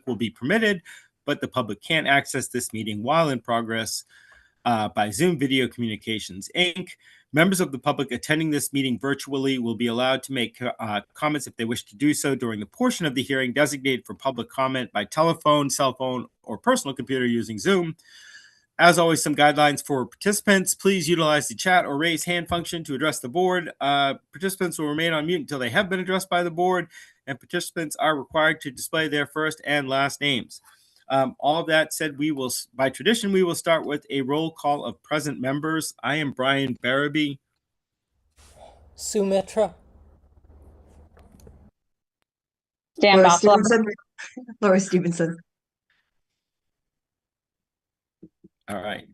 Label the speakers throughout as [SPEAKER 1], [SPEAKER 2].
[SPEAKER 1] public will be permitted, but the public can't access this meeting while in progress by Zoom Video Communications, Inc. Members of the public attending this meeting virtually will be allowed to make comments if they wish to do so during the portion of the hearing designated for public comment by telephone, cell phone, or personal computer using Zoom. As always, some guidelines for participants. Please utilize the chat or raise hand function to address the board. Participants will remain on mute until they have been addressed by the board, and participants are required to display their first and last names. All of that said, by tradition, we will start with a roll call of present members. I am Brian Barabee.
[SPEAKER 2] Sumitra.
[SPEAKER 3] Dan
[SPEAKER 4] Laura
[SPEAKER 3] Bothwell.
[SPEAKER 4] Stevenson. Laura Stevenson.
[SPEAKER 1] All right.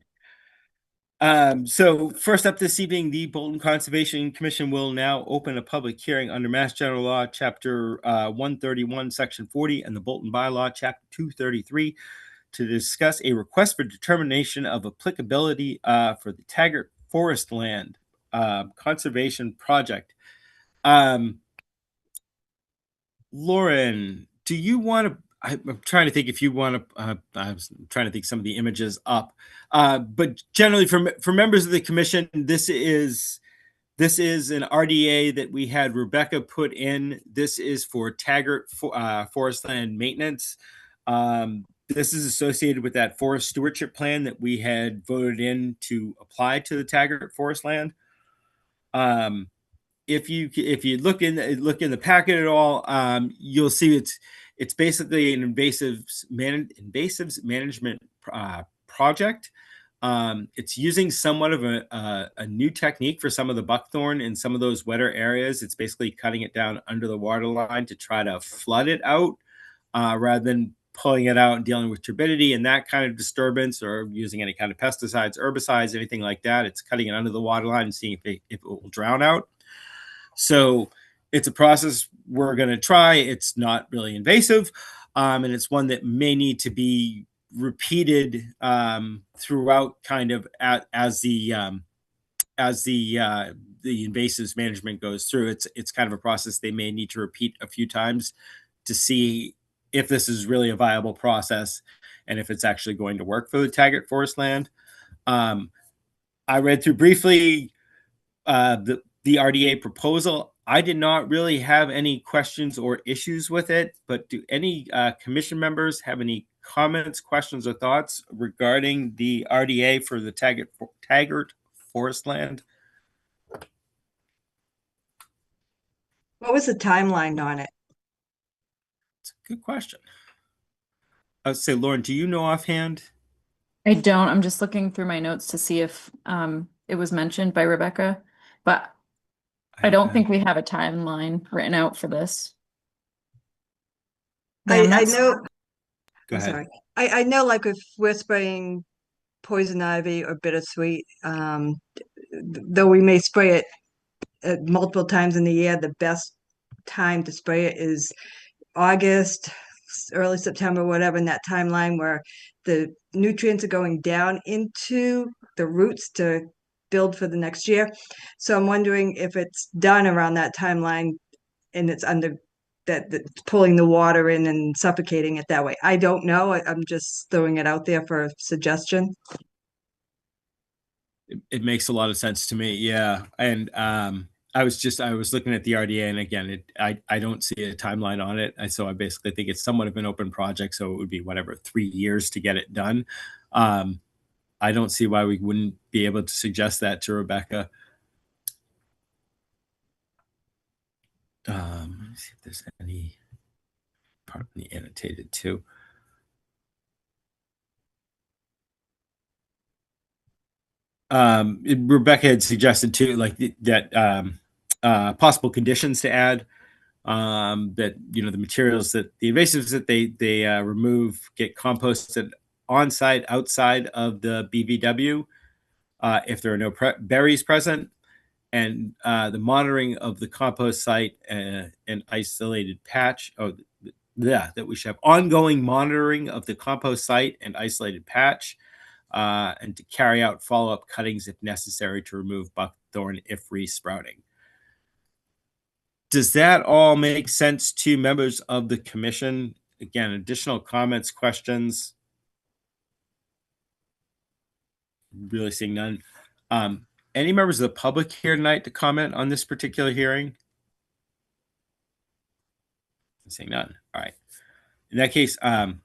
[SPEAKER 1] So first up this evening, the Bolton Conservation Commission will now open a public hearing under Mass General Law, Chapter 131, Section 40, and the Bolton Bylaw, Chapter 233, to discuss a request for determination of applicability for the Taggart Forest Land Conservation Project. Lauren, do you want to? I'm trying to think if you want to. I was trying to think some of the images up, but generally, for members of the commission, this is an RDA that we had Rebecca put in. This is for Taggart Forest Land Maintenance. This is associated with that forest stewardship plan that we had voted in to apply to the Taggart Forest Land. If you look in the packet at all, you'll see it's basically an invasives management project. It's using somewhat of a new technique for some of the buckthorn in some of those wetter areas. It's basically cutting it down under the water line to try to flood it out rather than pulling it out and dealing with turbidity and that kind of disturbance, or using any kind of pesticides, herbicides, anything like that. It's cutting it under the water line and seeing if it will drown out. So it's a process we're going to try. It's not really invasive, and it's one that may need to be repeated throughout, kind of as the invasives management goes through. It's kind of a process they may need to repeat a few times to see if this is really a viable process and if it's actually going to work for the Taggart Forest Land. I read through briefly the RDA proposal. I did not really have any questions or issues with it, but do any commission members have any comments, questions, or thoughts regarding the RDA for the Taggart Forest Land?
[SPEAKER 4] What was the timeline on it?
[SPEAKER 1] It's a good question. I would say, Lauren, do you know offhand?
[SPEAKER 5] I don't. I'm just looking through my notes to see if it was mentioned by Rebecca, but I don't think we have a timeline written out for this.
[SPEAKER 4] I know.
[SPEAKER 1] Go ahead.
[SPEAKER 4] Sorry. I know, like, if we're spraying poison ivy or bittersweet, though we may spray it multiple times in the year, the best time to spray it is August, early September, whatever, in that timeline where the nutrients are going down into the roots to build for the next year. So I'm wondering if it's done around that timeline and it's under that's pulling the water in and suffocating it that way. I don't know. I'm just throwing it out there for a suggestion.
[SPEAKER 1] It makes a lot of sense to me. Yeah. And I was looking at the RDA, and again, I don't see a timeline on it. So I basically think it's somewhat of an open project. So it would be 3 years to get it done. I don't see why we wouldn't be able to suggest that to Rebecca. Let me see if there's any part of the annotated too. Rebecca had suggested too, like that possible conditions to add, that the materials that the invasives that they remove get composted on site outside of the BVW if there are no berries present, and the monitoring of the compost site and isolated patch. That we should have ongoing monitoring of the compost site and isolated patch, and to carry out follow-up cuttings if necessary to remove buckthorn if resprouting. Does that all make sense to members of the commission? again, additional comments, questions? Really seeing none. Any members of the public here tonight to comment on this particular hearing? Seeing none. All right. In that case, I'm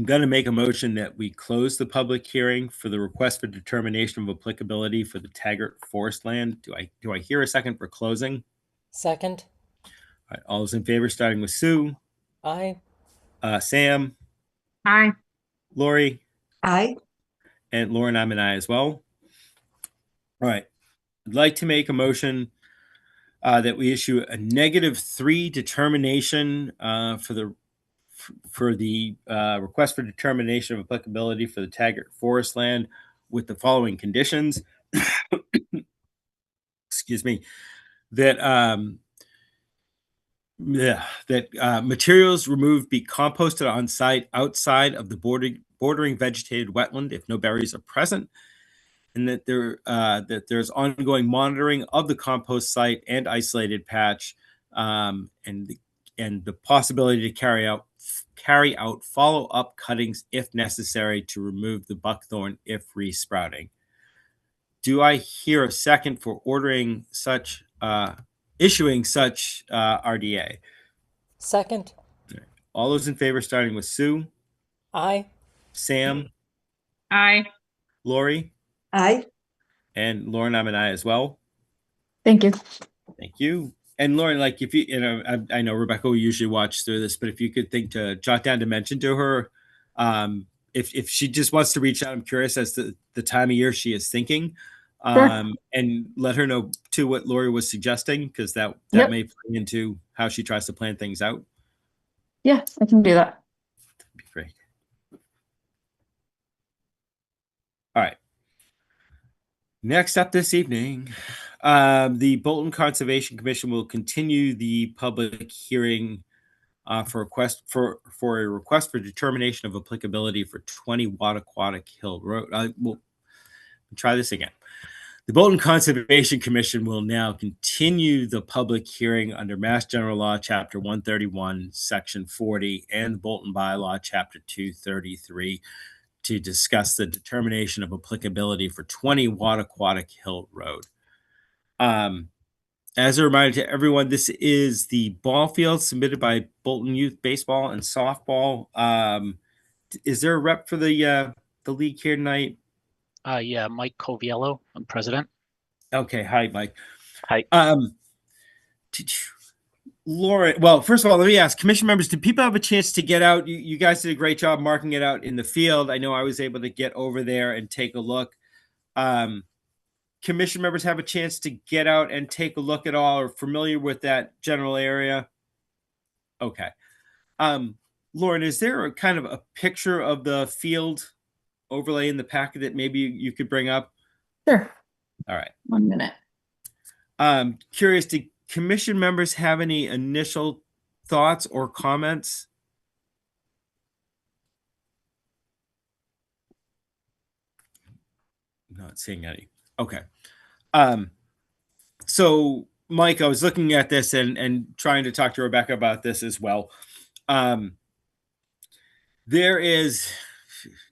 [SPEAKER 1] going to make a motion that we close the public hearing for the request for determination of applicability for the Taggart Forest Land. Do I hear a second for closing?
[SPEAKER 2] Second.
[SPEAKER 1] All right. All those in favor, starting with Sue,
[SPEAKER 2] Aye.
[SPEAKER 1] Sam,
[SPEAKER 5] Aye.
[SPEAKER 1] Lori,
[SPEAKER 4] Aye.
[SPEAKER 1] and Lauren, I'm an aye as well. All right. I'd like to make a motion that we issue a -3 determination for the request for determination of applicability for the Taggart Forest Land with the following conditions. Excuse me. That materials removed be composted on site outside of the bordering vegetated wetland if no berries are present, and that there's ongoing monitoring of the compost site and isolated patch, and the possibility to carry out follow-up cuttings if necessary to remove the buckthorn if resprouting. Do I hear a second for issuing such RDA?
[SPEAKER 2] Second.
[SPEAKER 1] All those in favor, starting with Sue,
[SPEAKER 2] Aye.
[SPEAKER 1] Sam,
[SPEAKER 5] Aye.
[SPEAKER 1] Lori,
[SPEAKER 4] Aye.
[SPEAKER 1] and Lauren, I'm an aye as well.
[SPEAKER 5] Thank you.
[SPEAKER 1] Thank you. And Lauren, like if I know Rebecca will usually watch through this, but if you could think to jot down to mention to her, if she just wants to reach out, I'm curious as to the time of year she is thinking,
[SPEAKER 5] Sure.
[SPEAKER 1] and let her know too what Lori was suggesting, because that
[SPEAKER 5] Yep.
[SPEAKER 1] may play into how she tries to plan things out.
[SPEAKER 5] Yeah, I can do that.
[SPEAKER 1] That'd be great. All right. Next up this evening, the Bolton Conservation Commission will continue the public hearing for a request for determination of applicability for 20 Wattaquatic Hill Road. We'll try this again. The Bolton Conservation Commission will now continue the public hearing under Mass General Law, Chapter 131, Section 40, and the Bolton Bylaw, Chapter 233, to discuss the determination of applicability for 20 Wattaquatic Hill Road. As a reminder to everyone, this is the ball field submitted by Bolton Youth Baseball and Softball. Is there a rep for the league here tonight?
[SPEAKER 3] Yeah, Mike Coviello, I'm president.
[SPEAKER 1] Okay, hi, Mike.
[SPEAKER 3] Hi.
[SPEAKER 1] Laura, well, first of all, let me ask commission members, did people have a chance to get out? You guys did a great job marking it out in the field. I know I was able to get over there and take a look. Commission members have a chance to get out and take a look at all, or familiar with that general area? Okay. Lauren, is there a kind of a picture of the field overlay in the packet that maybe you could bring up?
[SPEAKER 5] Sure.
[SPEAKER 1] All right.
[SPEAKER 5] 1 minute.
[SPEAKER 1] Curious, do commission members have any initial thoughts or comments? Not seeing any. Okay. So Mike, I was looking at this and trying to talk to Rebecca about this as well. There is,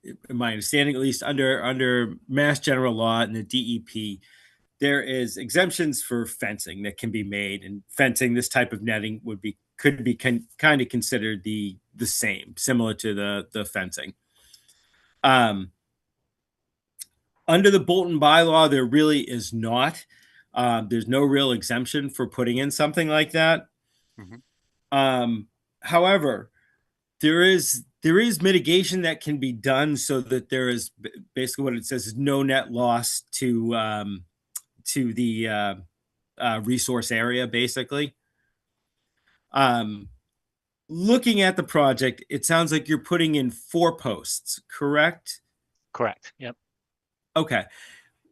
[SPEAKER 1] in my understanding, at least under Mass General Law and the DEP, there is exemptions for fencing that can be made, and fencing, this type of netting could be kind of considered the same, similar to the fencing. Under the Bolton bylaw, there really is not. There's no real exemption for putting in something like that. Mm-hmm. However, there is mitigation that can be done so that there is basically what it says is no net loss to the resource area, basically. Looking at the project, it sounds like you're putting in 4 posts, correct?
[SPEAKER 3] Correct. Yep.
[SPEAKER 1] Okay.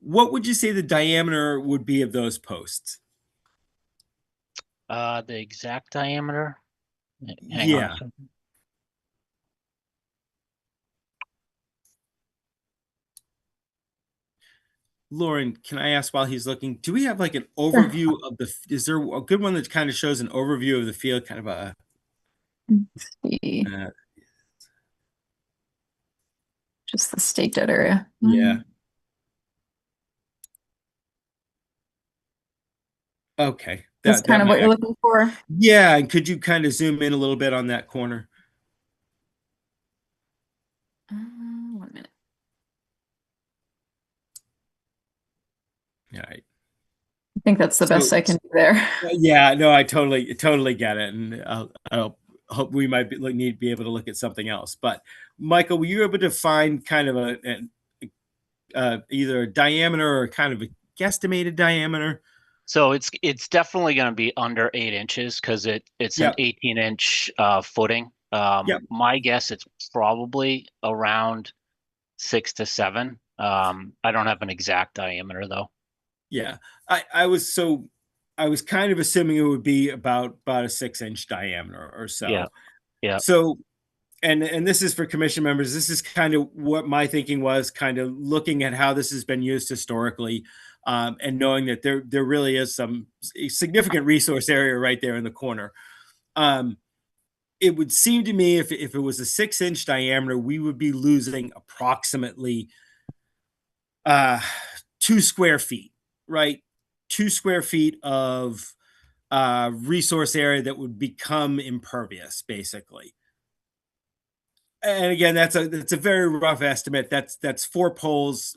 [SPEAKER 1] What would you say the diameter would be of those posts?
[SPEAKER 3] The exact diameter. Hang on
[SPEAKER 1] Yeah.
[SPEAKER 3] a second.
[SPEAKER 1] Lauren, can I ask while he's looking, do we have like an overview of is there a good one that kind of shows an overview of the field, kind of
[SPEAKER 5] See,
[SPEAKER 1] Uh,
[SPEAKER 5] just the state debt area.
[SPEAKER 1] yeah. Okay.
[SPEAKER 5] That's kind of what you're
[SPEAKER 1] might,
[SPEAKER 5] looking for.
[SPEAKER 1] yeah. And could you kind of zoom in a little bit on that corner?
[SPEAKER 5] 1 minute.
[SPEAKER 1] All right.
[SPEAKER 5] I think that's the best
[SPEAKER 1] So-
[SPEAKER 5] I can do there.
[SPEAKER 1] Yeah, no, I totally get it, and I'll hope we might need to be able to look at something else. But Michael, were you able to find kind of either a diameter or kind of a guesstimated diameter?
[SPEAKER 3] So it's definitely going to be under 8 inches because it's
[SPEAKER 1] Yep.
[SPEAKER 3] an 18-inch footing.
[SPEAKER 1] Yep.
[SPEAKER 3] My guess it's probably around 6 to 7. I don't have an exact diameter though.
[SPEAKER 1] Yeah, I was kind of assuming it would be about a 6-inch diameter or so.
[SPEAKER 3] Yeah. Yeah.
[SPEAKER 1] So, and this is for commission members. This is kind of what my thinking was, kind of looking at how this has been used historically, and knowing that there really is some significant resource area right there in the corner. It would seem to me if it was a 6-inch diameter, we would be losing approximately 2 square feet, right? 2 square feet of resource area that would become impervious, basically. And again, that's a very rough estimate. That's 4 posts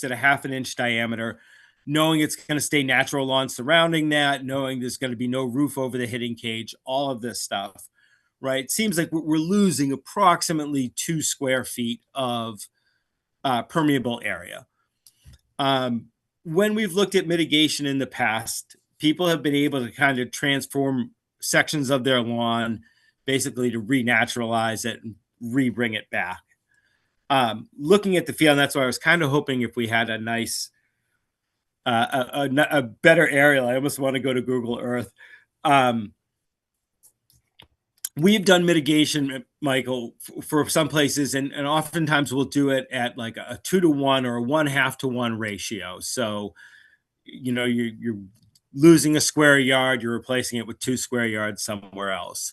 [SPEAKER 1] at a 1/2 inch diameter, knowing it's going to stay natural lawn surrounding that, knowing there's going to be no roof over the hitting cage, all of this stuff, right? It seems like we're losing approximately 2 square feet of permeable area. When we've looked at mitigation in the past, people have been able to kind of transform sections of their lawn basically to renaturalize it and re-bring it back. Looking at the field, and that's why I was kind of hoping if we had a nice, a better aerial. I almost want to go to Google Earth. We've done mitigation, Michael, for some places, and oftentimes we'll do it at like a 2-to-1 or a 1/2 to 1 ratio. So, you're losing a square yard, you're replacing it with 2 square yards somewhere else.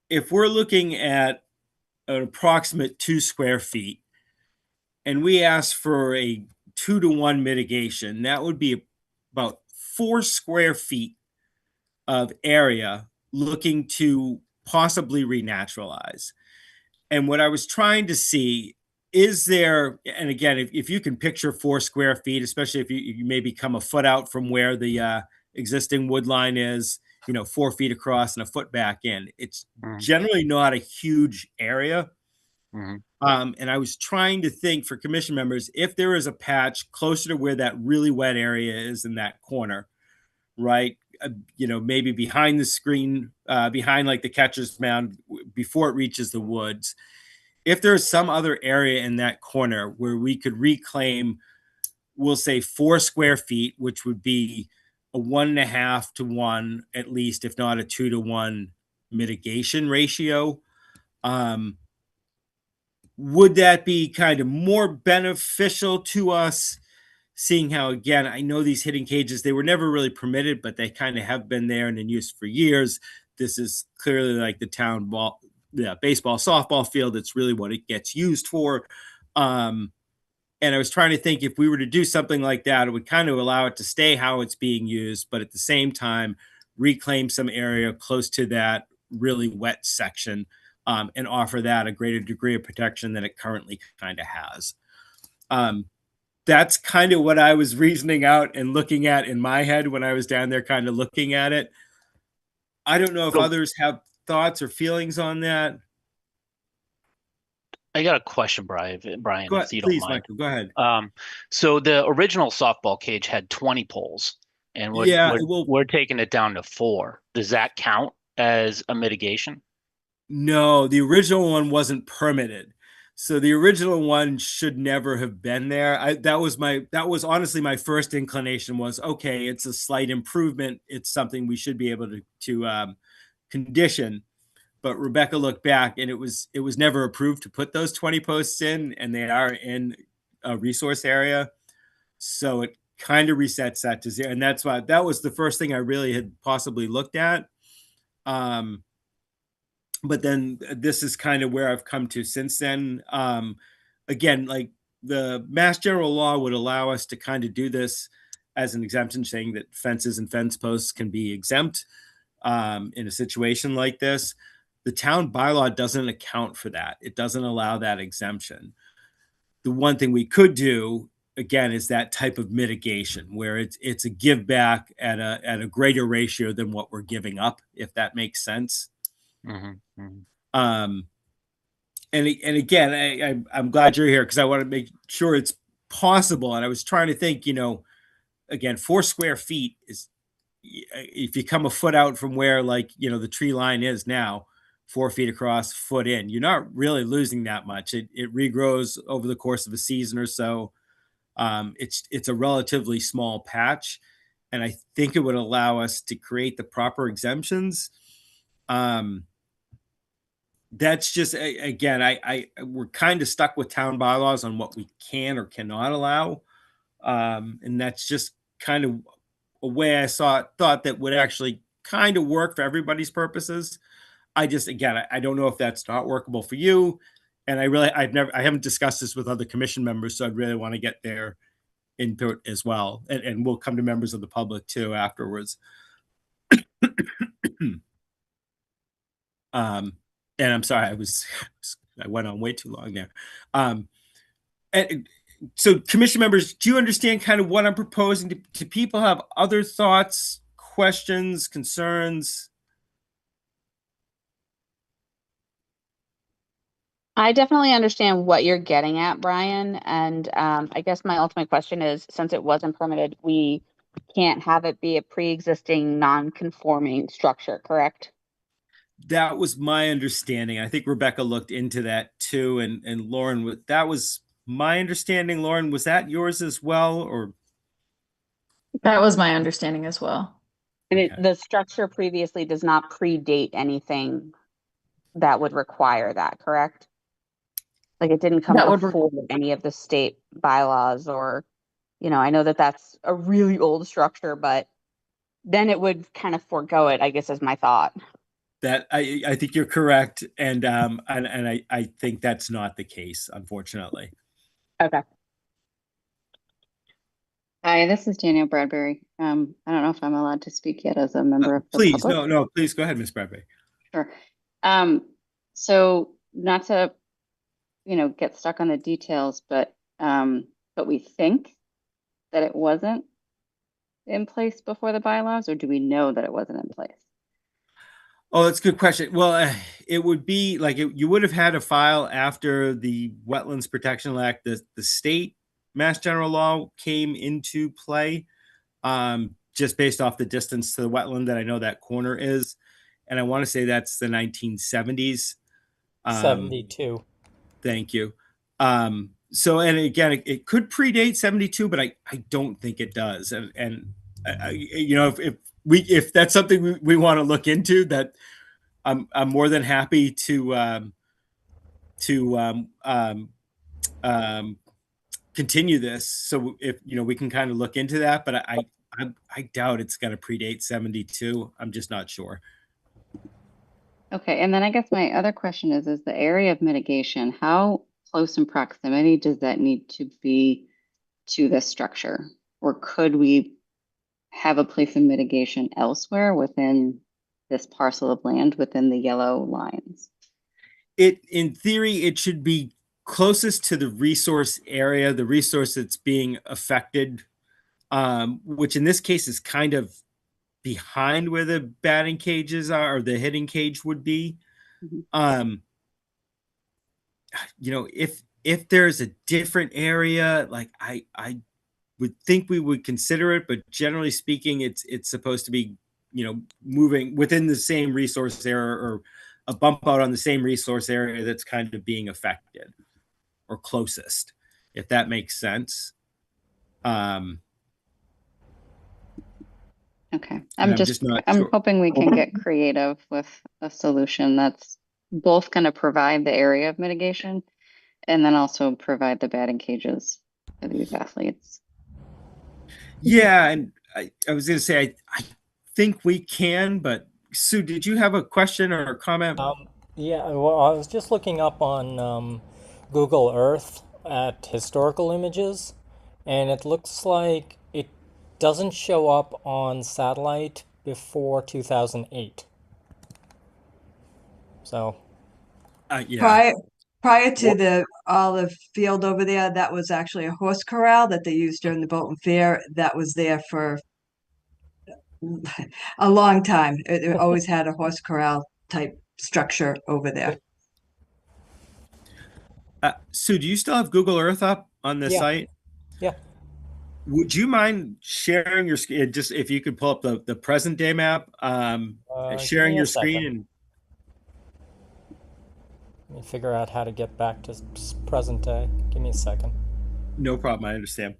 [SPEAKER 1] If we're looking at an approximate 2 square feet, and we ask for a 2-to-1 mitigation, that would be about 4 square feet of area looking to possibly renaturalize. And what I was trying to see is there, and again, if you can picture 4 square feet, especially if you maybe come a foot out from where the existing wood line is, 4 feet across and a foot back in, it's generally not a huge area. And I was trying to think for commission members, if there is a patch closer to where that really wet area is in that corner, right? Maybe behind the screen, behind like the catcher's mound before it reaches the woods. If there's some other area in that corner where we could reclaim, we'll say 4 square feet, which would be a 1.5 to 1, at least, if not a 2-to-1 mitigation ratio. Would that be kind of more beneficial to us? Seeing how, again, I know these hitting cages, they were never really permitted, but they kind of have been there and in use for years. This is clearly like the town baseball, softball field. It's really what it gets used for. And I was trying to think if we were to do something like that, it would kind of allow it to stay how it's being used, but at the same time, reclaim some area close to that really wet section, and offer that a greater degree of protection than it currently kind of has. That's kind of what I was reasoning out and looking at in my head when I was down there kind of looking at it. I don't know if others have thoughts or feelings on that.
[SPEAKER 3] I got a question, Brian, if you don't
[SPEAKER 1] Please,
[SPEAKER 3] mind.
[SPEAKER 1] Michael, go ahead.
[SPEAKER 3] So the original softball cage had 20 poles, and we're taking it down to 4. Does that count as a mitigation?
[SPEAKER 1] No, the original one wasn't permitted. So the original one should never have been there. That was honestly my first inclination was, okay, it's a slight improvement. It's something we should be able to condition. But Rebecca looked back and it was never approved to put those 20 posts in, and they are in a resource area. So it kind of resets that to 0. And that's why that was the first thing I really had possibly looked at. but then this is kind of where I've come to since then. Again, like the Mass General Law would allow us to kind of do this as an exemption, saying that fences and fence posts can be exempt in a situation like this. The town bylaw doesn't account for that. It doesn't allow that exemption. The one thing we could do, again, is that type of mitigation where it's a give back at a greater ratio than what we're giving up, if that makes sense.
[SPEAKER 3] Mm-hmm. Mm-hmm.
[SPEAKER 1] And again, I'm glad you're here because I want to make sure it's possible. And I was trying to think, again, 4 square feet is, if you come a foot out from where, like, the tree line is now, 4 feet across, foot in, you're not really losing that much. It regrows over the course of a season or so. It's a relatively small patch, and I think it would allow us to create the proper exemptions. That's just, again, we're kind of stuck with town bylaws on what we can or cannot allow. And that's just kind of a way I thought that would actually kind of work for everybody's purposes. I don't know if that's not workable for you. And I haven't discussed this with other commission members, so I'd really want to get their input as well. And we'll come to members of the public too afterwards. And I'm sorry, I went on way too long there. And so commission members, do you understand kind of what I'm proposing? Do people have other thoughts, questions, concerns?
[SPEAKER 6] I definitely understand what you're getting at, Brian. And I guess my ultimate question is, since it wasn't permitted, we can't have it be a pre-existing non-conforming structure, correct?
[SPEAKER 1] That was my understanding. I think Rebecca looked into that too. And Lauren, that was my understanding. Lauren, was that yours as well? Or
[SPEAKER 5] that was my understanding as well.
[SPEAKER 6] And the structure previously does not predate anything that would require that, correct? Like it didn't come before any of the state bylaws, or, I know that that's a really old structure, but then it would kind of forego it, I guess, is my thought.
[SPEAKER 1] That I think you're correct, and I think that's not the case, unfortunately.
[SPEAKER 6] Okay.
[SPEAKER 7] Hi, this is Danielle Bradbury. I don't know if I'm allowed to speak yet as a member of the
[SPEAKER 1] public.
[SPEAKER 7] No,
[SPEAKER 1] please go ahead, Ms. Bradbury.
[SPEAKER 7] Sure. So not to, get stuck on the details, but we think that it wasn't in place before the bylaws, or do we know that it wasn't in place?
[SPEAKER 1] Oh, that's a good question. Well, it would be like you would have had a file after the Wetlands Protection Act, the state Mass General Law came into play, just based off the distance to the wetland that I know that corner is. And I want to say that's the 1970s.
[SPEAKER 2] 72. Thank you.
[SPEAKER 1] So, and again, it could predate 72, but I don't think it does. And if that's something we want to look into, that I'm more than happy to continue this. So if we can kind of look into that, but I doubt it's going to predate 72. I'm just not sure.
[SPEAKER 7] Okay, and then I guess my other question is the area of mitigation, how close in proximity does that need to be to this structure? Or could we have a place of mitigation elsewhere within this parcel of land within the yellow lines?
[SPEAKER 1] In theory, it should be closest to the resource area, the resource that's being affected, which in this case is kind of behind where the batting cages are, or the hitting cage would be. Mm-hmm. If there's a different area, like I would think we would consider it, but generally speaking, it's supposed to be, moving within the same resource area, or a bump out on the same resource area that's kind of being affected, or closest, if that makes sense.
[SPEAKER 7] Okay, I'm hoping we can get creative with a solution that's both going to provide the area of mitigation and then also provide the batting cages for these athletes.
[SPEAKER 1] Yeah, and I was going to say, I think we can, but Sue, did you have a question or a comment?
[SPEAKER 2] Yeah, well, I was just looking up on Google Earth at historical images, and it looks like it doesn't show up on satellite before 2008. So,
[SPEAKER 1] yeah.
[SPEAKER 4] Prior to all the field over there, that was actually a horse corral that they used during the Bolton Fair. That was there for a long time. It always had a horse corral type structure over there.
[SPEAKER 1] Sue, do you still have Google Earth up on the site?
[SPEAKER 2] Yeah.
[SPEAKER 1] Would you mind sharing your screen? Just if you could pull up the present day map, sharing your screen and.
[SPEAKER 2] Let me figure out how to get back to present day. Give me a second.
[SPEAKER 1] No problem. I understand.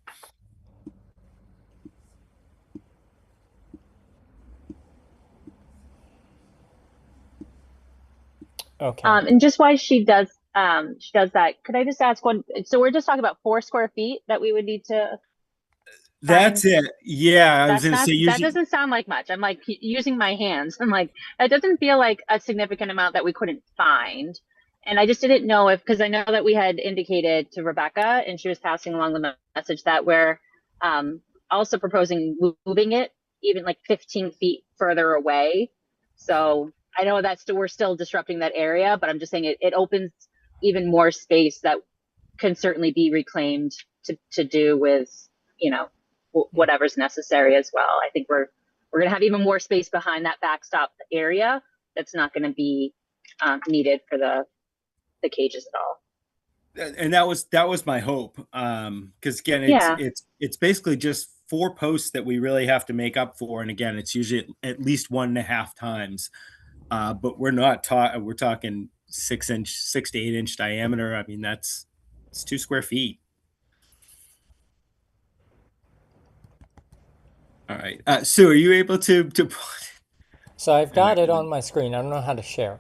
[SPEAKER 2] Okay.
[SPEAKER 8] And just while she does that, could I just ask one? So we're just talking about 4 square feet that we would need to.
[SPEAKER 1] That's it. Yeah, I was going to say
[SPEAKER 8] that doesn't sound like much. I'm like using my hands. I'm like, that doesn't feel like a significant amount that we couldn't find. And I just didn't know because I know that we had indicated to Rebecca, and she was passing along the message that we're also proposing moving it even like 15 feet further away. So I know we're still disrupting that area, but I'm just saying it opens even more space that can certainly be reclaimed to do with, whatever's necessary as well. I think we're going to have even more space behind that backstop area that's not going to be needed for the cages at all.
[SPEAKER 1] And that was my hope. Because again, it's basically just 4 posts that we really have to make up for. And again, it's usually at least 1.5 times. But we're talking 6 to 8 inch diameter. I mean, it's 2 square feet. All right. Sue, are you able to
[SPEAKER 2] So I've got it on my screen. I don't know how to share.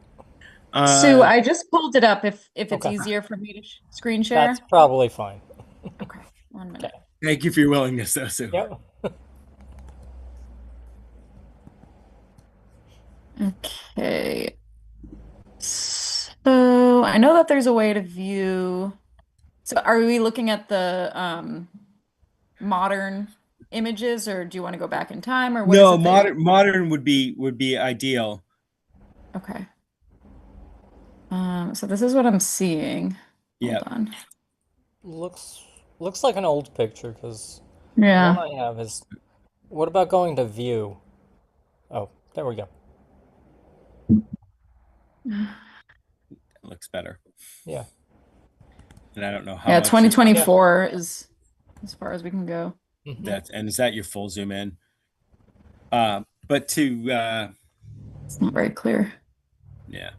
[SPEAKER 5] Sue, I just pulled it up if it's easier for me to screen share.
[SPEAKER 2] That's probably fine.
[SPEAKER 5] Okay. 1 minute.
[SPEAKER 1] Okay. Thank you for your willingness, though, Sue.
[SPEAKER 2] Yep.
[SPEAKER 5] Okay. So I know that there's a way to view. So are we looking at the modern images, or do you want to go back in time, or what?
[SPEAKER 1] No, modern would be ideal.
[SPEAKER 5] Okay. So this is what I'm seeing.
[SPEAKER 1] Yeah.
[SPEAKER 5] Hold on.
[SPEAKER 2] Looks like an old picture because
[SPEAKER 5] yeah.
[SPEAKER 2] the one I have is. What about going to view? Oh, there we go.
[SPEAKER 1] It looks better.
[SPEAKER 2] Yeah.
[SPEAKER 1] And I don't know how.
[SPEAKER 5] Yeah, 2024 is as far as we can go.
[SPEAKER 1] Is that your full zoom in? But to
[SPEAKER 5] it's not very clear.
[SPEAKER 1] Yeah.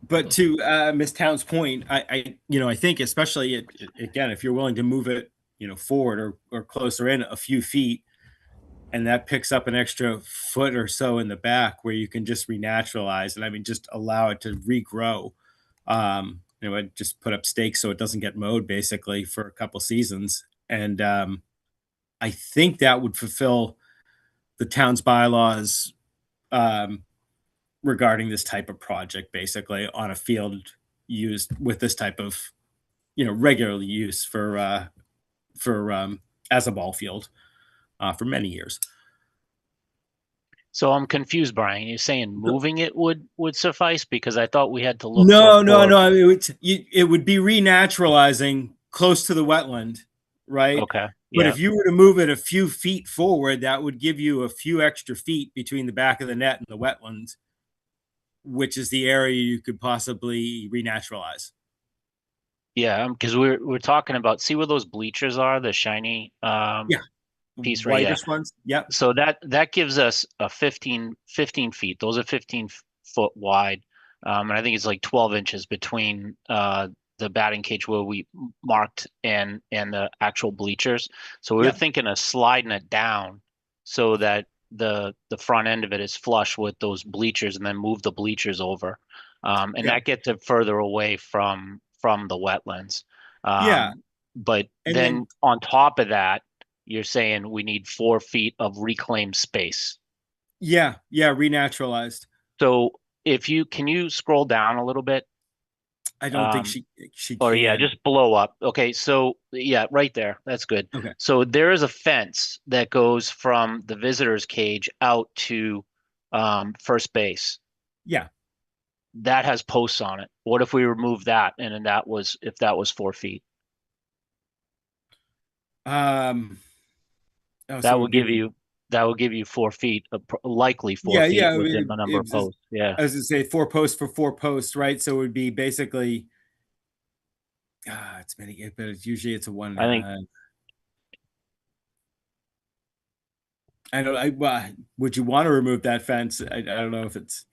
[SPEAKER 1] But to Ms. Town's point, I think especially again, if you're willing to move it, forward or closer in a few feet, and that picks up an extra foot or so in the back where you can just renaturalize and just allow it to regrow. I'd just put up stakes so it doesn't get mowed basically for a couple seasons. And I think that would fulfill the town's bylaws regarding this type of project, basically on a field used with this type of, regular use for as a ball field for many years.
[SPEAKER 3] So I'm confused, Brian. You're saying moving it would suffice, because I thought we had to look.
[SPEAKER 1] No. I mean, it would be renaturalizing close to the wetland, right?
[SPEAKER 3] Okay.
[SPEAKER 1] But if you were to move it a few feet forward, that would give you a few extra feet between the back of the net and the wetlands, which is the area you could possibly renaturalize.
[SPEAKER 3] Yeah, because we're talking about, see where those bleachers are, the shiny piece right here.
[SPEAKER 1] Ones. Yep.
[SPEAKER 3] So that gives us a 15 feet. Those are 15 foot wide. And I think it's like 12 inches between the batting cage where we marked and the actual bleachers. So we were thinking of sliding it down so that the front end of it is flush with those bleachers, and then move the bleachers over. And that gets it further away from the wetlands. But then on top of that, you're saying we need 4 feet of reclaimed space.
[SPEAKER 1] Yeah, renaturalized.
[SPEAKER 3] So if you, can you scroll down a little bit?
[SPEAKER 1] I don't think she
[SPEAKER 3] Or
[SPEAKER 1] can.
[SPEAKER 3] yeah, just blow up. Okay, so yeah, right there. That's good.
[SPEAKER 1] Okay.
[SPEAKER 3] So there is a fence that goes from the visitor's cage out to first base.
[SPEAKER 1] Yeah.
[SPEAKER 3] That has posts on it. What if we remove that and then that was, if that was 4 feet?
[SPEAKER 1] Oh,
[SPEAKER 3] That
[SPEAKER 1] so it
[SPEAKER 3] would
[SPEAKER 1] would be,
[SPEAKER 3] give you 4 feet, likely 4
[SPEAKER 1] yeah,
[SPEAKER 3] feet
[SPEAKER 1] yeah.
[SPEAKER 3] within the number of
[SPEAKER 1] It's
[SPEAKER 3] posts. Yeah.
[SPEAKER 1] as I say, 4 posts for 4 posts, right? So it would be basically, it's many, but it's usually it's a one.
[SPEAKER 3] I think
[SPEAKER 1] I don't. Would you want to remove that fence? I don't know if it's.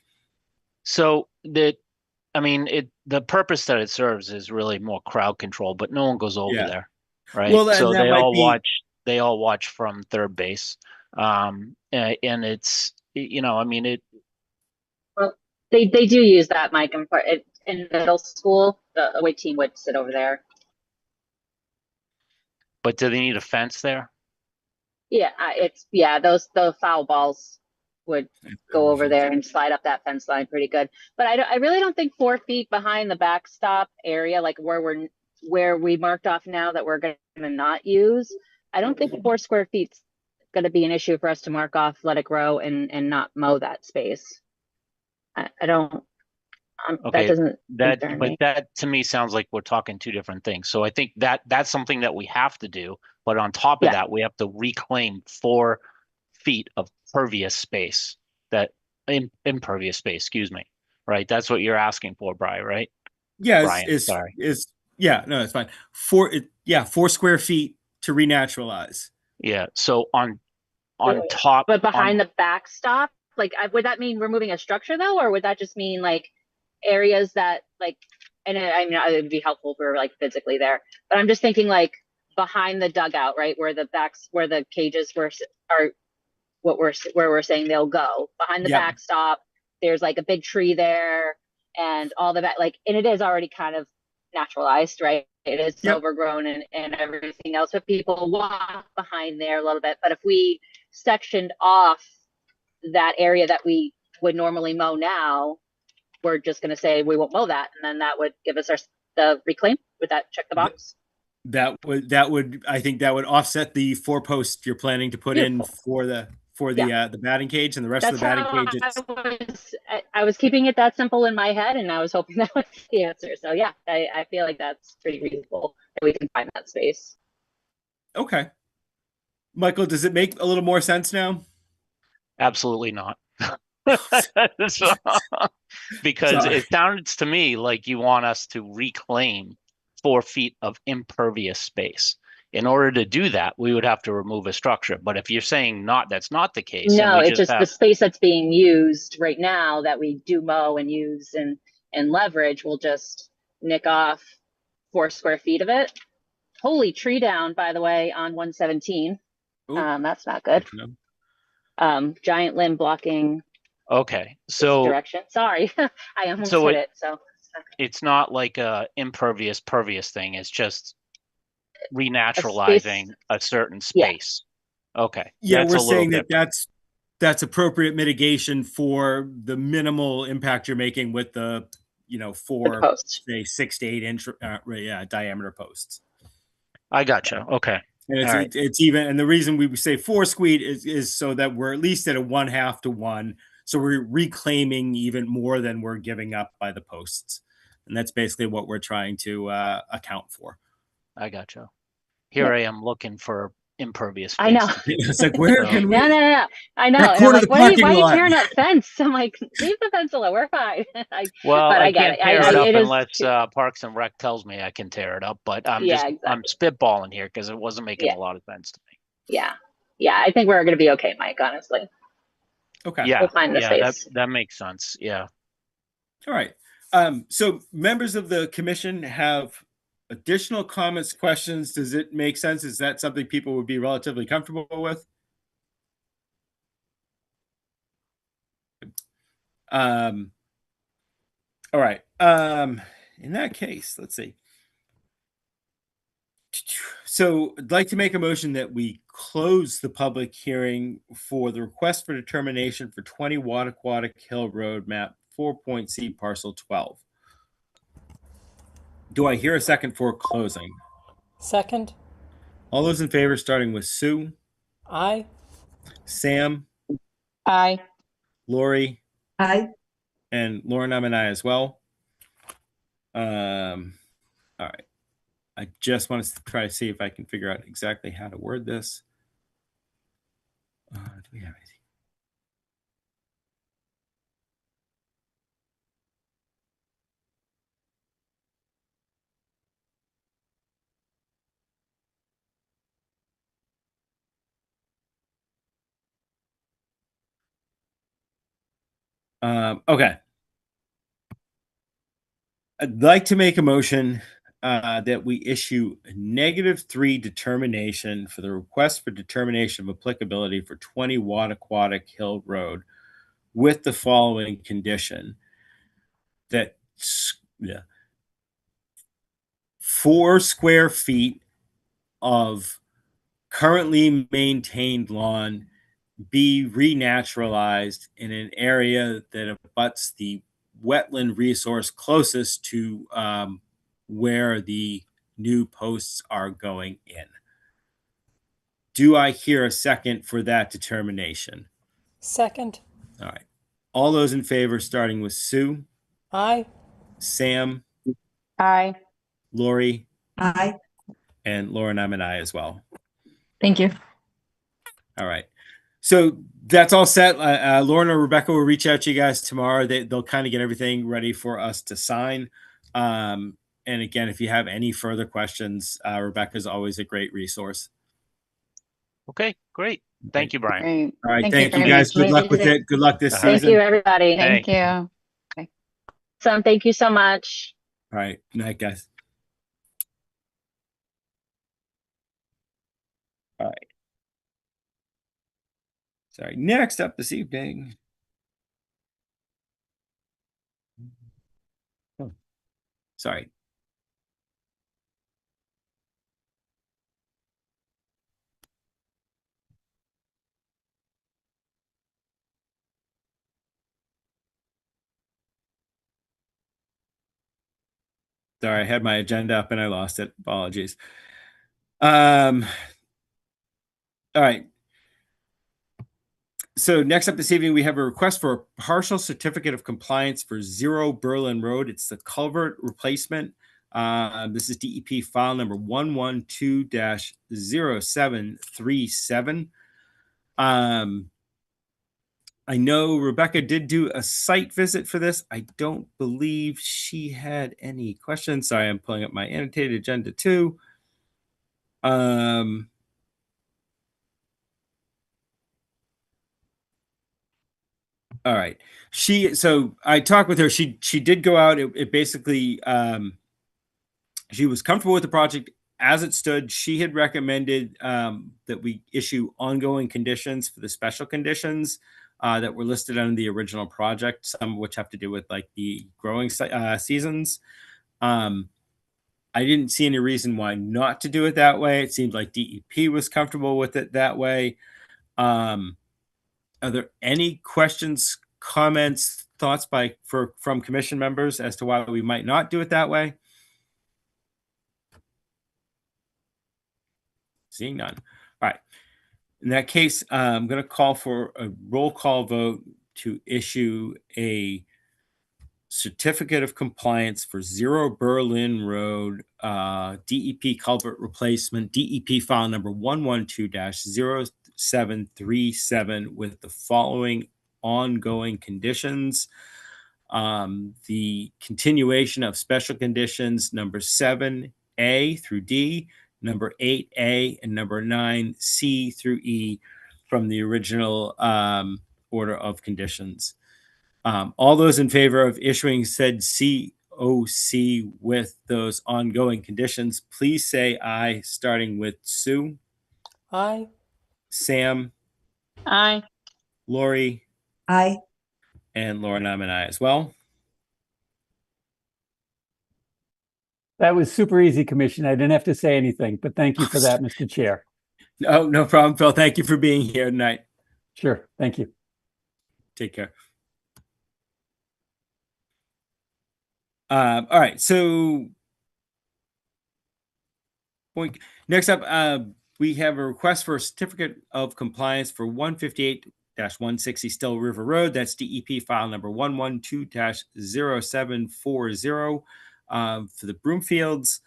[SPEAKER 3] so that, I mean, the purpose that it serves is really more crowd control, but no one goes over
[SPEAKER 1] Yeah.
[SPEAKER 3] there, right?
[SPEAKER 1] Well,
[SPEAKER 3] So
[SPEAKER 1] that might be.
[SPEAKER 3] they all watch from third base. And it's, you know, I mean,
[SPEAKER 8] Well, they do use that, Mike, in middle school. The away team would sit over there.
[SPEAKER 3] but do they need a fence there?
[SPEAKER 8] Yeah, the foul balls would go over there and slide up that fence line pretty good. But I really don't think 4 feet behind the backstop area, like where we marked off now that we're going to not use. I don't think 4 square feet's going to be an issue for us to mark off, let it grow, and not mow that space. I don't.
[SPEAKER 3] Okay,
[SPEAKER 8] that doesn't
[SPEAKER 3] but
[SPEAKER 8] concern me.
[SPEAKER 3] that to me sounds like we're talking 2 different things. So I think that's something that we have to do. But on top of
[SPEAKER 8] Yeah.
[SPEAKER 3] that, we have to reclaim 4 feet of pervious space, that impervious space, excuse me. Right? That's what you're asking for, Brian, right?
[SPEAKER 1] Yeah,
[SPEAKER 3] Brian, sorry.
[SPEAKER 1] Yeah, no, it's fine. 4 square feet to renaturalize.
[SPEAKER 3] Yeah. So on top,
[SPEAKER 8] But behind the backstop, like, would that mean removing a structure though, or would that just mean like areas that like? And I mean, it would be helpful for like physically there, but I'm just thinking like behind the dugout, right, where the cages are, where we're saying they'll go behind the
[SPEAKER 1] Yep.
[SPEAKER 8] backstop. There's like a big tree there, and all the back, like, and it is already kind of naturalized, right? It is
[SPEAKER 1] Yep.
[SPEAKER 8] overgrown and everything else, but people walk behind there a little bit. But if we sectioned off that area that we would normally mow now, we're just going to say we won't mow that, and then that would give us the reclaim. Would that check the box?
[SPEAKER 1] That would I think that would offset the 4 posts you're planning to put
[SPEAKER 8] Beautiful.
[SPEAKER 1] in for the batting cage, and the rest
[SPEAKER 8] That's
[SPEAKER 1] of the batting
[SPEAKER 8] how
[SPEAKER 1] cage.
[SPEAKER 8] I was keeping it that simple in my head, and I was hoping that was the answer. So yeah, I feel like that's pretty reasonable that we can find that space.
[SPEAKER 1] Okay. Michael, does it make a little more sense now?
[SPEAKER 3] Absolutely not. Because
[SPEAKER 1] Sorry.
[SPEAKER 3] it sounds to me like you want us to reclaim 4 feet of impervious space. In order to do that, we would have to remove a structure. But if you're saying that's not the case.
[SPEAKER 8] No, it's just the space that's being used right now that we do mow and use and leverage. We'll just nick off 4 square feet of it. Holy tree down, by the way, on 117. That's not good. Giant limb blocking.
[SPEAKER 3] Okay, so
[SPEAKER 8] direction. Sorry, I almost hit it. So
[SPEAKER 3] it's not like a impervious pervious thing. It's just renaturalizing a certain space. Yeah. Okay.
[SPEAKER 1] Yeah, we're saying that's appropriate mitigation for the minimal impact you're making with the 4, say 6 to 8 inch diameter posts.
[SPEAKER 3] I gotcha. Okay.
[SPEAKER 1] And it's even, and the reason we say 4 squeed is so that we're at least at a 1/2 to 1. So we're reclaiming even more than we're giving up by the posts. And that's basically what we're trying to account for.
[SPEAKER 3] I gotcha. Here I am looking for impervious space.
[SPEAKER 8] I know.
[SPEAKER 1] It's like, where can we?
[SPEAKER 8] No. I know. And I'm like, why are you tearing that fence? I'm like, leave the fence alone. We're fine.
[SPEAKER 3] I can't tear it up unless Parks and Rec tells me I can tear it up. But I'm I'm spitballing here because it wasn't making a lot of sense to me.
[SPEAKER 8] Yeah. I think we're going to be okay, Mike, honestly.
[SPEAKER 1] Okay.
[SPEAKER 3] Yeah.
[SPEAKER 8] We'll find the space.
[SPEAKER 3] That makes sense. Yeah.
[SPEAKER 1] All right. So members of the commission have additional comments, questions. Does it make sense? Is that something people would be relatively comfortable with? All right. In that case, let's see. So I'd like to make a motion that we close the public hearing for the request for determination for 20 Wattaquatic Hill Road, map 4.C, parcel 12. Do I hear a second for closing?
[SPEAKER 2] Second.
[SPEAKER 1] All those in favor, starting with Sue,
[SPEAKER 2] Aye.
[SPEAKER 1] Sam,
[SPEAKER 6] Aye.
[SPEAKER 1] Lori,
[SPEAKER 4] Aye.
[SPEAKER 1] and Lauren, I'm an aye as well. All right. I just want to try to see if I can figure out exactly how to word this. Do we have anything? Okay. I'd like to make a motion that we issue a -3 determination for the request for determination of applicability for 20 Wattaquatic Hill Road with the following condition: that 4 square feet of currently maintained lawn be renaturalized in an area that abuts the wetland resource closest to where the new posts are going in. Do I hear a second for that determination?
[SPEAKER 2] Second.
[SPEAKER 1] All right. All those in favor, starting with Sue,
[SPEAKER 2] Aye.
[SPEAKER 1] Sam,
[SPEAKER 6] Aye.
[SPEAKER 1] Lori,
[SPEAKER 4] Aye.
[SPEAKER 1] and Lauren, I'm an aye as well.
[SPEAKER 5] Thank you.
[SPEAKER 1] All right. So that's all set. Lauren or Rebecca will reach out to you guys tomorrow. They'll kind of get everything ready for us to sign. And again, if you have any further questions, Rebecca's always a great resource.
[SPEAKER 3] Okay, great. Thank you, Brian.
[SPEAKER 7] Great.
[SPEAKER 1] All right.
[SPEAKER 7] Thank
[SPEAKER 1] Thank
[SPEAKER 7] you
[SPEAKER 1] you
[SPEAKER 7] very
[SPEAKER 1] guys.
[SPEAKER 7] much.
[SPEAKER 1] Good luck with it. Good luck this
[SPEAKER 3] Thank
[SPEAKER 1] season.
[SPEAKER 8] Thank you, everybody.
[SPEAKER 7] Thank you.
[SPEAKER 8] Thank you so much.
[SPEAKER 1] All right. Good night, guys. All right. Sorry. Next up this evening. Oh, sorry. Sorry, I had my agenda up and I lost it. Apologies. All right. So next up this evening, we have a request for a partial certificate of compliance for 0 Berlin Road. It's the culvert replacement. This is DEP file number 112-0737. I know Rebecca did do a site visit for this. I don't believe she had any questions. Sorry, I'm pulling up my annotated agenda too. All right. So I talked with her. She did go out. It basically, she was comfortable with the project as it stood. She had recommended that we issue ongoing conditions for the special conditions that were listed on the original project, some of which have to do with like the growing seasons. I didn't see any reason why not to do it that way. It seemed like DEP was comfortable with it that way. Are there any questions, comments, thoughts from commission members as to why we might not do it that way? Seeing none. All right. In that case, I'm going to call for a roll call vote to issue a certificate of compliance for 0 Berlin Road, DEP culvert replacement, DEP file number 112-0737 with the following ongoing conditions. The continuation of special conditions number 7A through D, number 8A, and number 9C through E from the original order of conditions. All those in favor of issuing said COC with those ongoing conditions, please say aye, starting with Sue.
[SPEAKER 2] Aye.
[SPEAKER 1] Sam.
[SPEAKER 6] Aye.
[SPEAKER 1] Lori.
[SPEAKER 4] Aye.
[SPEAKER 1] And Lauren, I'm an aye as well.
[SPEAKER 9] That was super easy, Commissioner. I didn't have to say anything, but thank you for that, Mr. Chair.
[SPEAKER 1] No problem, Phil. Thank you for being here tonight.
[SPEAKER 9] Sure. Thank you.
[SPEAKER 1] Take care. All right. So next up, we have a request for a certificate of compliance for 158-160 Still River Road. That's DEP file number 112-0740 for the Broomfields.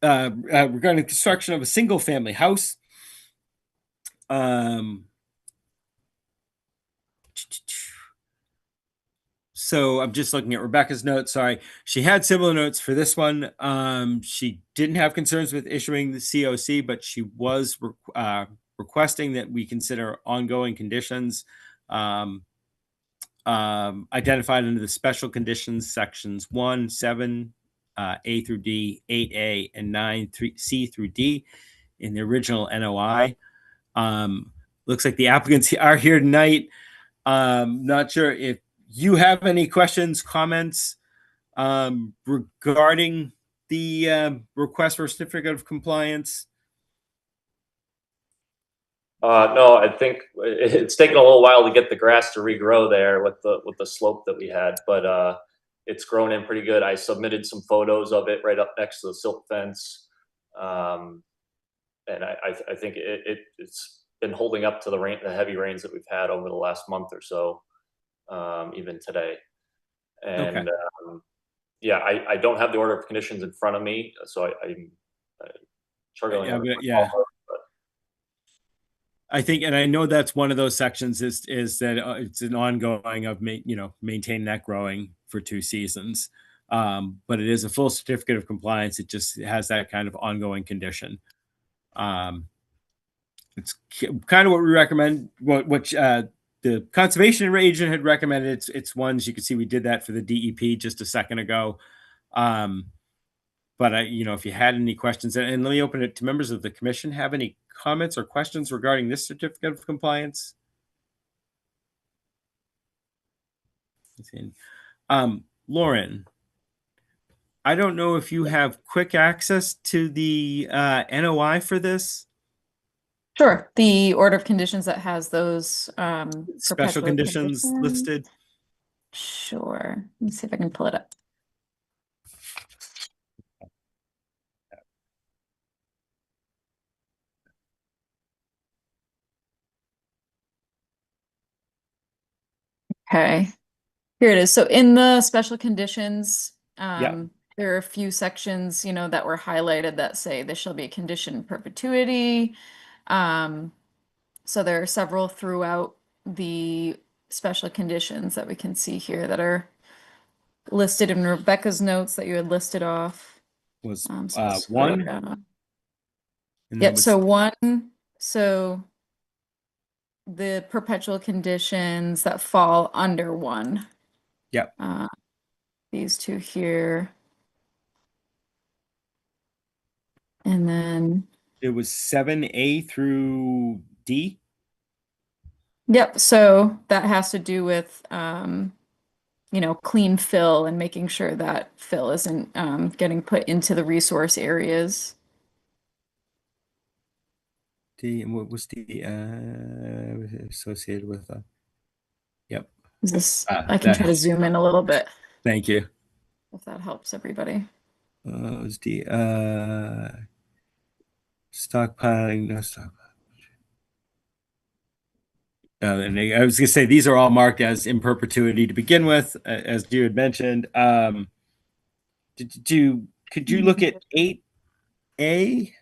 [SPEAKER 1] Regarding construction of a single family house. So I'm just looking at Rebecca's notes. Sorry, she had similar notes for this one. She didn't have concerns with issuing the COC, but she was requesting that we consider ongoing conditions identified under the special conditions sections 1, 7, A through D, 8A, and 9, C through D in the original NOI. Looks like the applicants are here tonight. Not sure if you have any questions, comments regarding the request for a certificate of compliance.
[SPEAKER 10] No, I think it's taken a little while to get the grass to regrow there with the slope that we had, but it's grown in pretty good. I submitted some photos of it right up next to the silk fence, and I think it's been holding up to the heavy rains that we've had over the last month or so, even today. And okay. Yeah, I don't have the order of conditions in front of me, so I'm struggling.
[SPEAKER 1] Yeah. I think, and I know that's one of those sections is that it's an ongoing of maintaining that growing for 2 seasons, but it is a full certificate of compliance. It just has that kind of ongoing condition. It's kind of what we recommend. Which the conservation agent had recommended. It's ones you can see we did that for the DEP just a second ago. But if you had any questions, and let me open it to members of the commission. Have any comments or questions regarding this certificate of compliance? Lauren, I don't know if you have quick access to the NOI for this.
[SPEAKER 5] Sure. The order of conditions that has those
[SPEAKER 1] special conditions listed.
[SPEAKER 5] Sure. Let me see if I can pull it up. Okay, here it is. So in the special conditions, there are a few sections, that were highlighted that say this shall be a condition in perpetuity. So there are several throughout the special conditions that we can see here that are listed in Rebecca's notes that you had listed off.
[SPEAKER 1] Was
[SPEAKER 5] so
[SPEAKER 1] 1?
[SPEAKER 5] Yep, so 1. So the perpetual conditions that fall under 1.
[SPEAKER 1] Yep.
[SPEAKER 5] These 2 here. And then
[SPEAKER 1] it was 7A through D.
[SPEAKER 5] Yep. So that has to do with, clean fill and making sure that fill isn't getting put into the resource areas.
[SPEAKER 1] D, and what was the associated with? Yep.
[SPEAKER 5] Is this? I can try to zoom in a little bit.
[SPEAKER 1] Thank you.
[SPEAKER 5] If that helps everybody.
[SPEAKER 1] It was the stockpiling, no stockpiling. And I was going to say these are all marked as in perpetuity to begin with, as you had mentioned. Could you look at 8A?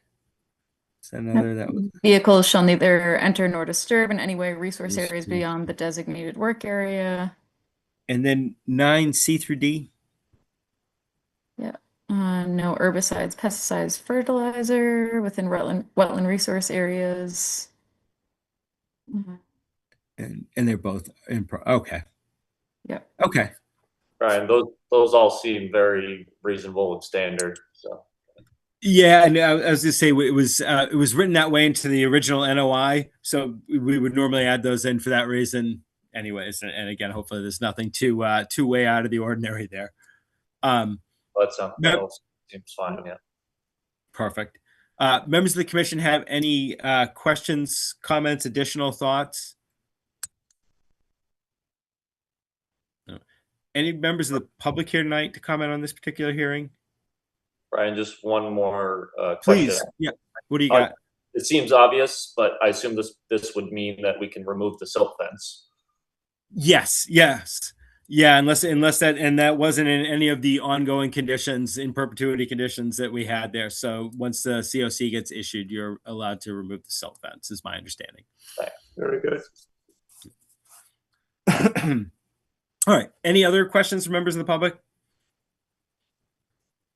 [SPEAKER 1] That was...
[SPEAKER 5] Vehicles shall neither enter nor disturb in any way resource areas beyond the designated work area.
[SPEAKER 1] And then 9C through D.
[SPEAKER 5] Yeah. No herbicides, pesticides, fertilizer within wetland resource areas.
[SPEAKER 1] Mm-hmm. And they're both in okay.
[SPEAKER 5] Yep.
[SPEAKER 10] Okay. Right. Those all seem very reasonable and standard. So.
[SPEAKER 1] Yeah, and I was going to say it was written that way into the original NOI, so we would normally add those in for that reason, anyways. And again, hopefully there's nothing too way out of the ordinary there.
[SPEAKER 10] that all seems fine. Yeah.
[SPEAKER 1] Perfect. Members of the commission have any questions, comments, additional thoughts? No. Any members of the public here tonight to comment on this particular hearing?
[SPEAKER 10] Brian, just one more
[SPEAKER 1] Please.
[SPEAKER 10] question.
[SPEAKER 1] Yeah. What do you got?
[SPEAKER 10] It seems obvious, but I assume this would mean that we can remove the silt fence.
[SPEAKER 1] Yes. Yes. Yeah. Unless that, and that wasn't in any of the ongoing conditions, in perpetuity conditions that we had there. So once the COC gets issued, you're allowed to remove the silt fence, is my understanding.
[SPEAKER 10] Right. Very good.
[SPEAKER 1] All right. Any other questions from members of the public?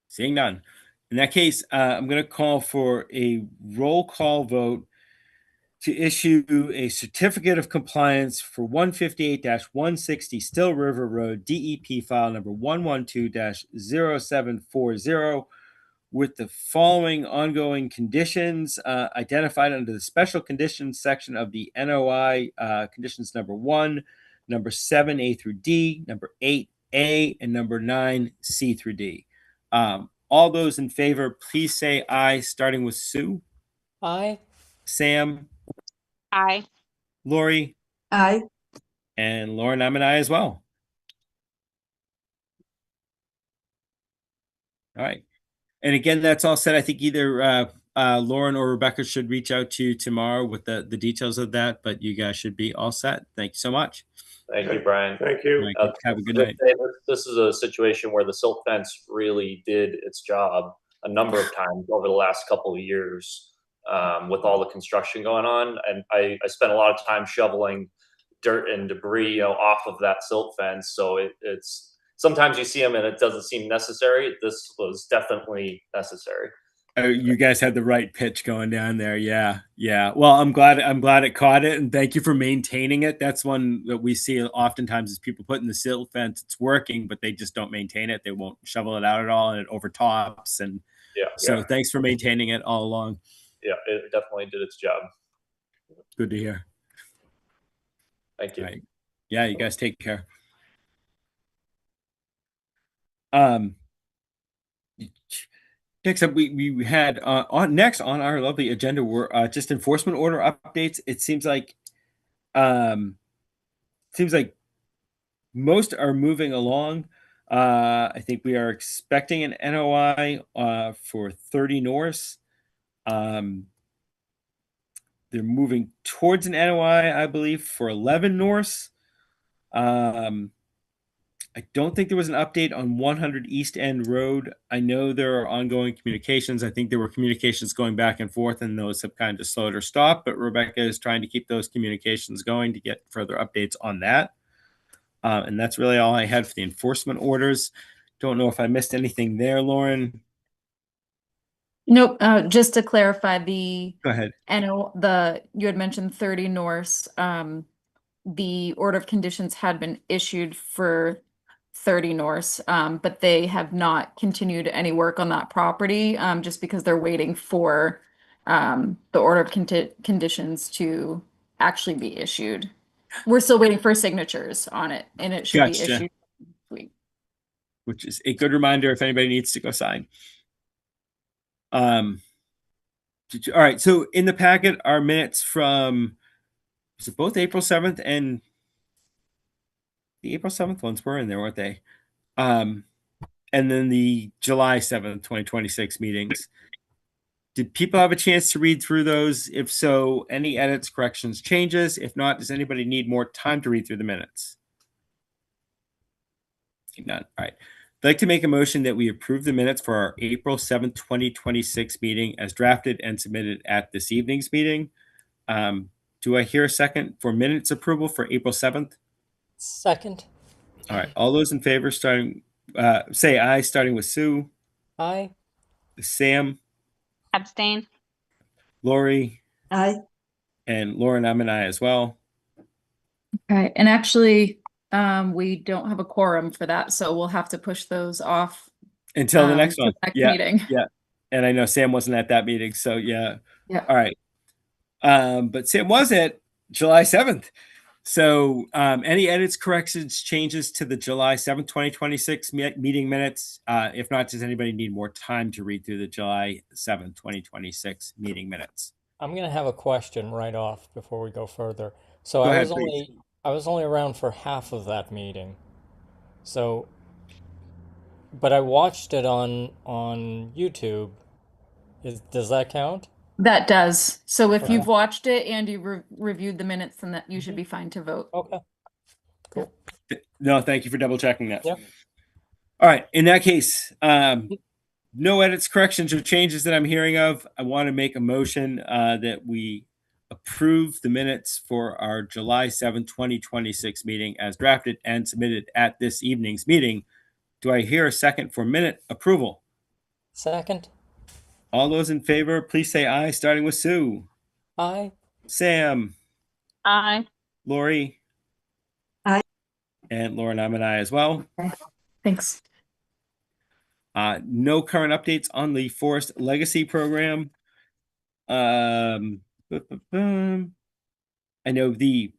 [SPEAKER 1] Seeing none. In that case, I'm going to call for a roll call vote to issue a certificate of compliance for 158-160 Still River Road, DEP file number 112-0740, with the following ongoing conditions identified under the special conditions section of the NOI, conditions number 1, number 7A through D, number 8A, and number 9C through D. All those in favor, please say aye, starting with Sue.
[SPEAKER 2] Aye.
[SPEAKER 1] Sam.
[SPEAKER 6] Aye.
[SPEAKER 1] Lori.
[SPEAKER 4] Aye.
[SPEAKER 1] And Lauren, I'm an aye as well. All right. And again, that's all set. I think either Lauren or Rebecca should reach out to you tomorrow with the details of that, but you guys should be all set. Thank you so much.
[SPEAKER 10] Thank you, Brian.
[SPEAKER 11] Thank you.
[SPEAKER 1] Have a good night.
[SPEAKER 10] This is a situation where the silt fence really did its job a number of times over the last couple of years with all the construction going on. And I spent a lot of time shoveling dirt and debris off of that silt fence. So it's sometimes you see them and it doesn't seem necessary. This was definitely necessary.
[SPEAKER 1] You guys had the right pitch going down there. Yeah. Yeah. Well, I'm glad it caught it, and thank you for maintaining it. That's one that we see oftentimes is people putting the silt fence. It's working, but they just don't maintain it. They won't shovel it out at all, and it overtops. And thanks for maintaining it all along.
[SPEAKER 10] Yeah, it definitely did its job.
[SPEAKER 1] Good to hear.
[SPEAKER 10] Thank you.
[SPEAKER 1] Right. Yeah, you guys take care. Next up, we had next on our lovely agenda were just enforcement order updates. It seems like most are moving along. I think we are expecting an NOI for 30 North. They're moving towards an NOI, I believe, for 11 North. I don't think there was an update on 100 East End Road. I know there are ongoing communications. I think there were communications going back and forth, and those have kind of slowed or stopped. But Rebecca is trying to keep those communications going to get further updates on that. And that's really all I had for the enforcement orders. Don't know if I missed anything there, Lauren.
[SPEAKER 5] Nope. Just to clarify, go
[SPEAKER 1] ahead.
[SPEAKER 5] You had mentioned 30 North. The order of conditions had been issued for 30 North, but they have not continued any work on that property just because they're waiting for the order of conditions to actually be issued. We're still waiting for signatures on it, and it should be issued next week.
[SPEAKER 1] Which is a good reminder if anybody needs to go sign. All right, so in the packet are minutes from both April 7th and the April 7th ones were in there, weren't they? And then the July 7th, 2026 meetings. Did people have a chance to read through those? If so, any edits, corrections, changes? If not, does anybody need more time to read through the minutes? None. All right. I'd like to make a motion that we approve the minutes for our April 7th, 2026 meeting as drafted and submitted at this evening's meeting. Do I hear a second for minutes approval for April 7th?
[SPEAKER 2] Second.
[SPEAKER 1] All right. All those in favor, say aye, starting with Sue.
[SPEAKER 2] Aye.
[SPEAKER 1] Sam.
[SPEAKER 6] Abstain.
[SPEAKER 1] Lori.
[SPEAKER 4] Aye.
[SPEAKER 1] And Lauren, I'm an aye as well.
[SPEAKER 5] Okay. And actually, we don't have a quorum for that, so we'll have to push those off
[SPEAKER 1] until the next one.
[SPEAKER 5] Meeting.
[SPEAKER 1] Yeah. And I know Sam wasn't at that meeting, so yeah.
[SPEAKER 5] Yeah.
[SPEAKER 1] All right. But Sam was at July 7th. So any edits, corrections, changes to the July 7th, 2026 meeting minutes? If not, does anybody need more time to read through the July 7th, 2026 meeting minutes?
[SPEAKER 2] I'm gonna have a question right off before we go further. So
[SPEAKER 1] Go
[SPEAKER 2] I
[SPEAKER 1] ahead,
[SPEAKER 2] was
[SPEAKER 1] please.
[SPEAKER 2] only around for half of that meeting. So, but I watched it on YouTube. Does that count?
[SPEAKER 5] That does. So if
[SPEAKER 2] Okay.
[SPEAKER 5] you've watched it and you reviewed the minutes, then that you should be fine to vote.
[SPEAKER 2] Okay. Cool.
[SPEAKER 1] No, thank you for double checking that.
[SPEAKER 2] Yeah.
[SPEAKER 1] All right. In that case, no edits, corrections, or changes that I'm hearing of. I want to make a motion that we approve the minutes for our July 7th, 2026 meeting as drafted and submitted at this evening's meeting. Do I hear a second for minute approval?
[SPEAKER 2] Second.
[SPEAKER 1] All those in favor, please say aye, starting with Sue.
[SPEAKER 2] Aye.
[SPEAKER 1] Sam.
[SPEAKER 8] Aye.
[SPEAKER 1] Lori.
[SPEAKER 4] Aye.
[SPEAKER 1] And Lauren, I'm an aye as well.
[SPEAKER 5] Thanks.
[SPEAKER 1] No current updates on the Forest Legacy Program. I know the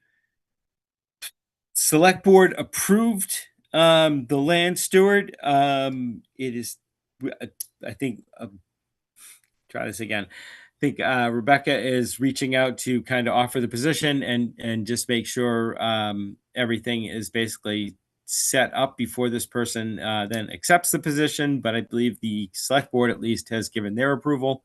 [SPEAKER 1] select board approved the land steward. It is, I think, try this again. I think Rebecca is reaching out to kind of offer the position and just make sure everything is basically set up before this person then accepts the position. But I believe the select board at least has given their approval.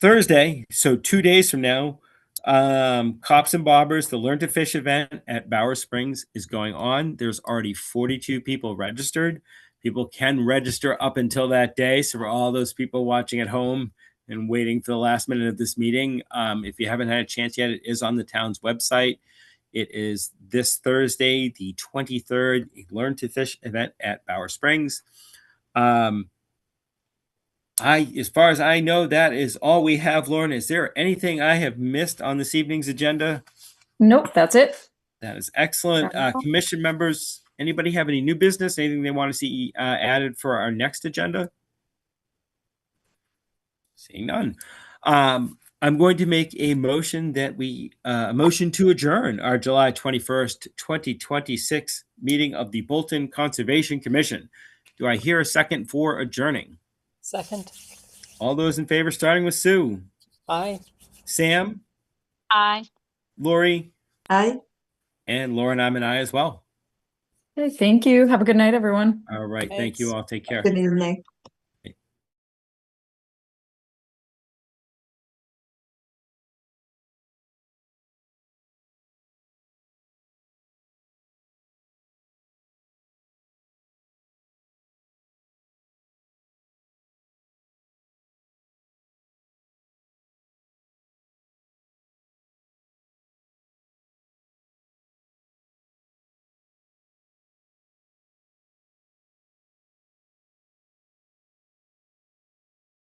[SPEAKER 1] Thursday, so 2 days from now, Cops and Bobbers, the Learn to Fish event at Bower Springs is going on. There's already 42 people registered. People can register up until that day. So for all those people watching at home and waiting for the last minute of this meeting, if you haven't had a chance yet, it is on the town's website. It is this Thursday, the 23rd, Learn to Fish event at Bower Springs. As far as I know, that is all we have, Lauren. Is there anything I have missed on this evening's agenda?
[SPEAKER 5] Nope, that's it.
[SPEAKER 1] That is excellent. Commission members, anybody have any new business? Anything they want to see added for our next agenda? Seeing none. I'm going to make a motion that a motion to adjourn our July 21st, 2026 meeting of the Bolton Conservation Commission. Do I hear a second for adjourning?
[SPEAKER 2] Second.
[SPEAKER 1] All those in favor, starting with Sue.
[SPEAKER 2] Aye.
[SPEAKER 1] Sam.
[SPEAKER 8] Aye.
[SPEAKER 1] Lori.
[SPEAKER 4] Aye.
[SPEAKER 1] And Lauren, I'm an aye as well.
[SPEAKER 5] Okay, thank you. Have a good night, everyone.
[SPEAKER 1] All right. Thank you
[SPEAKER 2] Thanks.
[SPEAKER 1] all. Take care.
[SPEAKER 4] Good evening.